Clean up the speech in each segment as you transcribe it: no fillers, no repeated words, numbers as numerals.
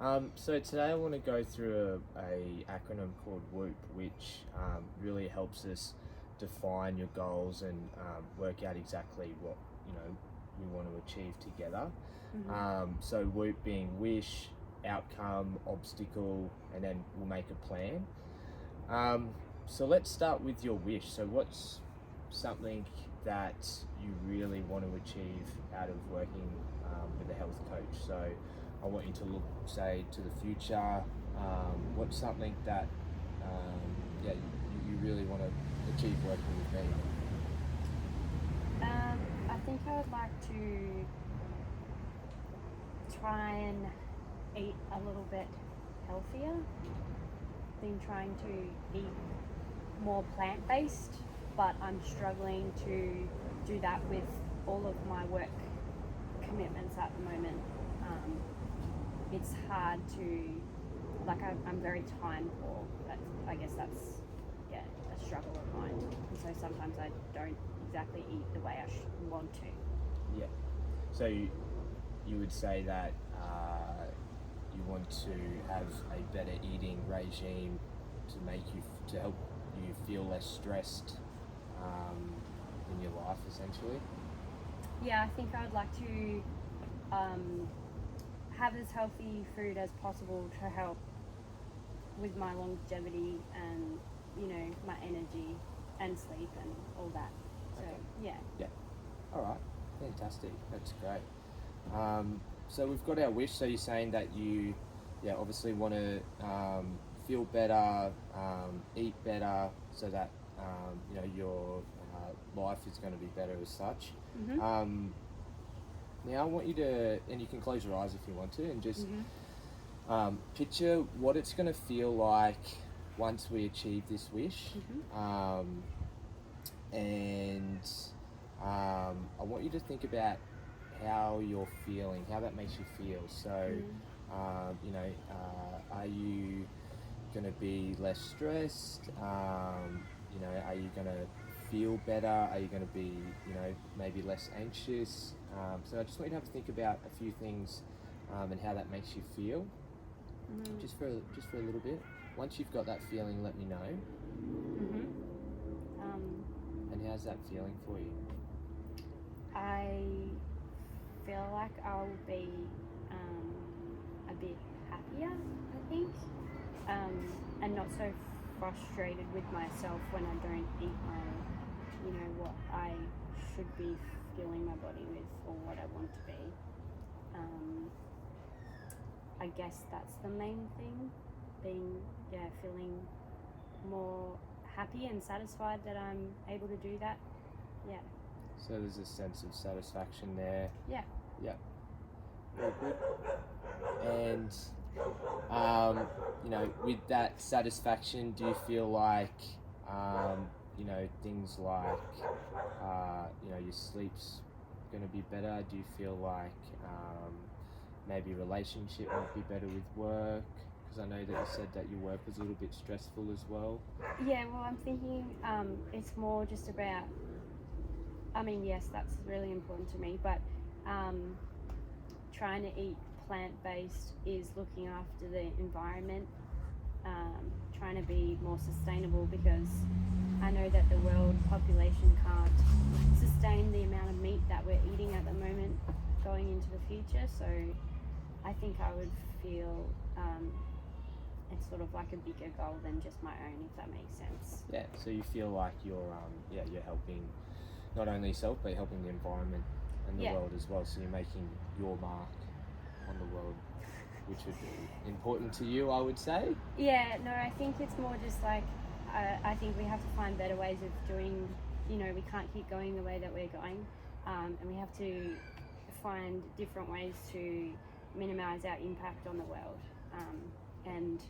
So today I want to go through a acronym called WHOOP, which really helps us define your goals and work out exactly what we want to achieve together. So WHOOP being wish, outcome, obstacle, and then we'll make a plan. So let's start with your wish. So what's something that you really want to achieve out of working with a health coach? So I want you to look, say, to the future. What's something that you really want to achieve working with me? I think I would like to try and eat a little bit healthier. Been trying to eat more plant-based, but I'm struggling to do that with all of my work commitments at the moment. It's hard to, I'm very time poor. I guess that's a struggle of mine. And so sometimes I don't exactly eat the way I want to. Yeah. So you would say that you want to have a better eating regime to help you feel less stressed in your life, essentially. Yeah, I think I would like to have as healthy food as possible to help with my longevity and my energy and sleep and all that. So Okay. yeah. All right. Fantastic. That's great. So we've got our wish. So you're saying that you, obviously want to feel better, eat better, so that your life is going to be better as such. Now I want you to, and you can close your eyes if you want to, and just picture what it's going to feel like once we achieve this wish. And I want you to think about how you're feeling, how that makes you feel. So, are you going to be less stressed? Are you going to feel better? Are you going to be, maybe less anxious? So I just want you to have to think about a few things and how that makes you feel, just for a little bit. Once you've got that feeling, let me know. And how's that feeling for you? I feel like I'll be a bit happier, I think, and not so frustrated with myself when I don't eat what I should be filling my body with or what I want to be. I guess that's the main thing, feeling more happy and satisfied that I'm able to do that. Yeah. So there's a sense of satisfaction there. Yeah. Yeah. Very good. And with that satisfaction, do you feel like things like your sleep's going to be better? Do you feel like maybe relationship might be better with work? Because I know that you said that your work was a little bit stressful as well. Yeah, well, I'm thinking it's more just about, yes, that's really important to me, but trying to eat plant-based is looking after the environment, trying to be more sustainable, because I know that the world population can't sustain the amount of meat that we're eating at the moment going into the future. So I think I would feel it's sort of like a bigger goal than just my own, if that makes sense. Yeah, so you feel like you're helping not only yourself, but helping the environment and the world as well. So you're making your mark on the world, which would be important to you, I would say. Yeah, no, I think it's more just like, I think we have to find better ways of doing, we can't keep going the way that we're going, and we have to find different ways to minimize our impact on the world. And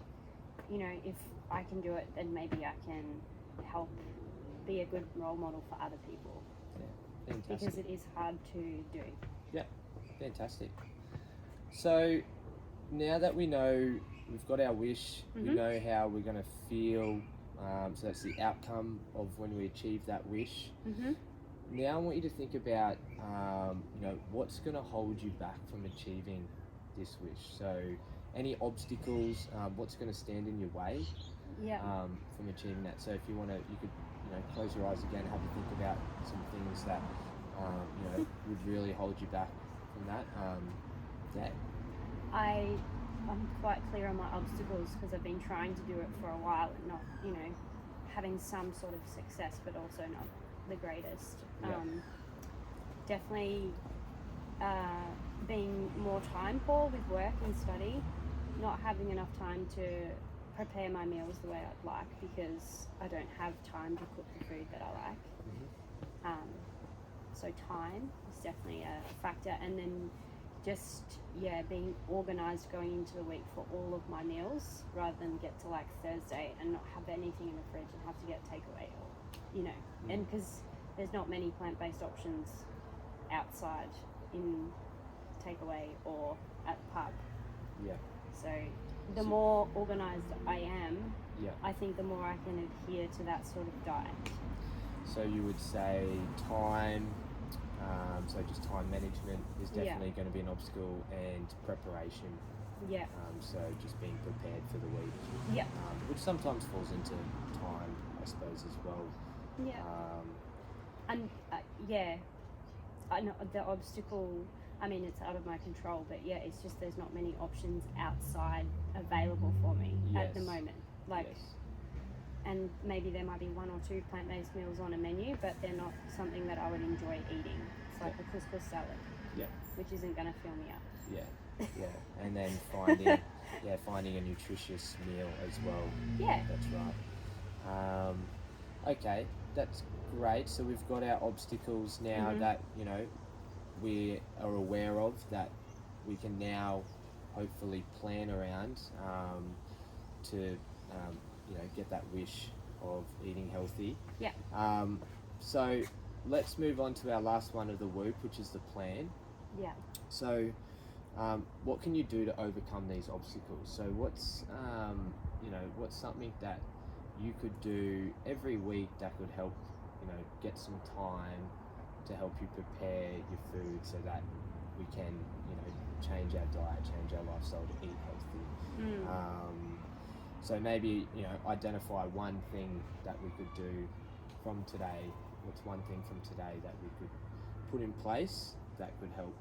if I can do it, then maybe I can help be a good role model for other people. Yeah, fantastic. Because it is hard to do. Yeah, fantastic. So now that we know we've got our wish, we know how we're going to feel. So that's the outcome of when we achieve that wish. Now I want you to think about, what's going to hold you back from achieving this wish. So any obstacles, what's going to stand in your way Yeah. from achieving that. So if you want to, you could, close your eyes again, have a think about some things that, would really hold you back from that. Yeah. I'm quite clear on my obstacles because I've been trying to do it for a while and not, having some sort of success, but also not the greatest. Yeah. Definitely being more time poor with work and study, not having enough time to prepare my meals the way I'd like because I don't have time to cook the food that I like. So time is definitely a factor, and then just being organised going into the week for all of my meals rather than get to like Thursday and not have anything in the fridge and have to get takeaway or and because there's not many plant-based options outside in takeaway or at the pub. Yeah. So the more organised I am, yeah, I think the more I can adhere to that sort of diet. So you would say time, so just time management is definitely going to be an obstacle, and preparation. Yeah. So just being prepared for the week. Yeah. Which sometimes falls into time, I suppose, as well. Yeah. And I know the obstacle, I mean, it's out of my control, but it's just there's not many options outside available for me at the moment. And maybe there might be one or two plant-based meals on a menu, but they're not something that I would enjoy eating. It's like a couscous salad, which isn't going to fill me up. Yeah, and then finding a nutritious meal as well. Yeah, that's right. Okay, that's great. So we've got our obstacles now that we are aware of, that we can now hopefully plan around to get that wish of eating healthy. Yeah. So let's move on to our last one of the whoop, which is the plan. Yeah. So what can you do to overcome these obstacles? So what's something that you could do every week that could help get some time to help you prepare your food so that we can change our diet, change our lifestyle to eat healthy. So maybe identify one thing that we could do from today. What's one thing from today that we could put in place that could help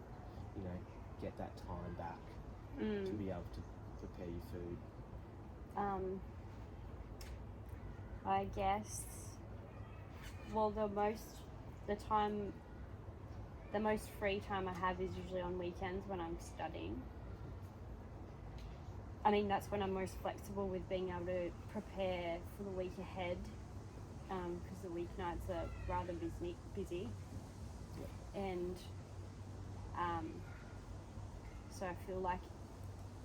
get that time back to be able to prepare your food? I guess, well, the most free time I have is usually on weekends when I'm studying. I mean, that's when I'm most flexible with being able to prepare for the week ahead, because the weeknights are rather busy. And so I feel like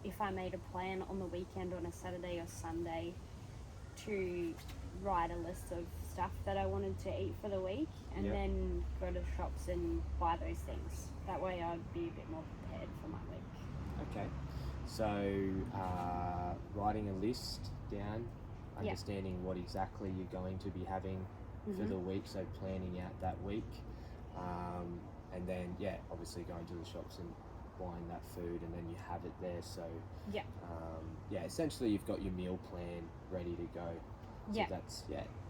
if I made a plan on the weekend on a Saturday or Sunday to write a list of stuff that I wanted to eat for the week and then go to shops and buy those things. That way I'd be a bit more prepared for my week. Okay. So writing a list down, understanding what exactly you're going to be having for the week, so planning out that week. And then, obviously going to the shops and buying that food, and then you have it there. So, essentially you've got your meal plan ready to go.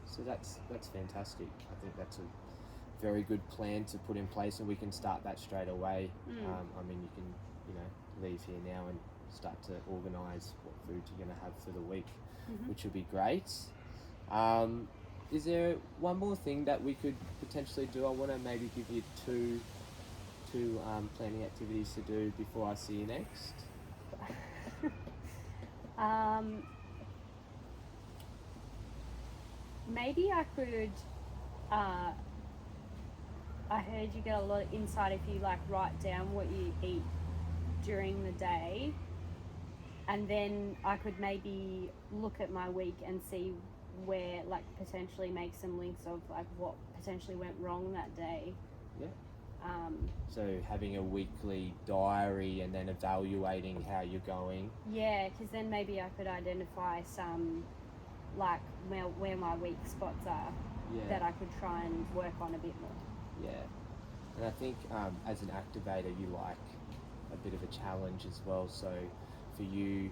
So that's fantastic. I think that's a very good plan to put in place, and we can start that straight away. I mean, you can, leave here now and start to organise what food you're going to have for the week, which would be great. Is there one more thing that we could potentially do? I want to maybe give you two planning activities to do before I see you next. Maybe I could. I heard you get a lot of insight if you write down what you eat during the day, and then I could maybe look at my week and see where potentially make some links of what potentially went wrong that day. So having a weekly diary and then evaluating how you're going. Because then maybe I could identify some where my weak spots are that I could try and work on a bit more. And I think as an activator you like a bit of a challenge as well, so for you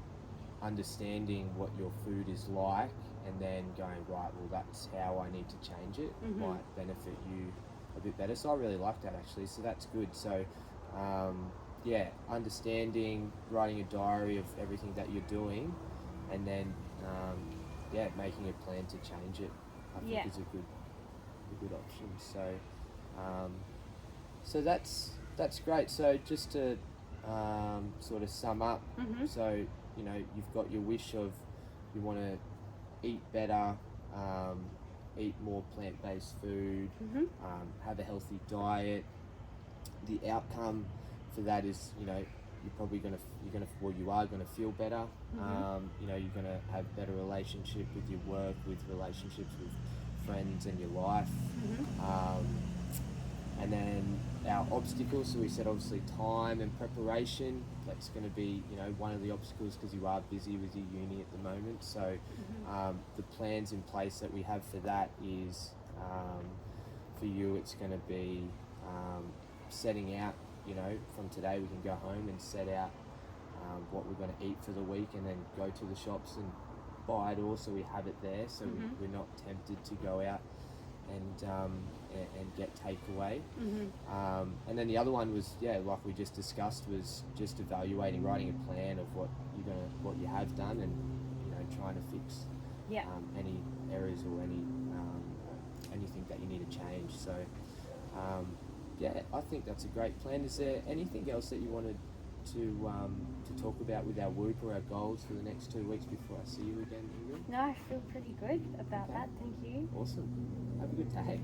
understanding what your food is like and then going, right, well, that's how I need to change it, might benefit you a bit better. So I really like that, actually, so that's good. So yeah, understanding, writing a diary of everything that you're doing, and then yeah, making a plan to change it, I think is a good option. So so that's great. So just to sort of sum up, so you know, you've got your wish of you want to eat better, eat more plant-based food, have a healthy diet. The outcome for that is, you know, you are gonna feel better. You know, you're gonna have better relationship with your work, with relationships with friends and your life. And then our obstacles, so we said obviously time and preparation. That's going to be, you know, one of the obstacles because you are busy with your uni at the moment. So the plans in place that we have for that is, for you, it's going to be setting out, you know, from today we can go home and set out what we're going to eat for the week, and then go to the shops and buy it all so we have it there, so we're not tempted to go out and get takeaway. And then the other one was, yeah, like we just discussed, was just evaluating, writing a plan of what you have done, and, you know, trying to fix any errors or anything that you need to change. So yeah, I think that's a great plan. Is there anything else that you wanted to talk about with our Whoop or our goals for the next 2 weeks before I see you again, Ingrid? No, I feel pretty good about that. Thank you. Awesome. Have a good day.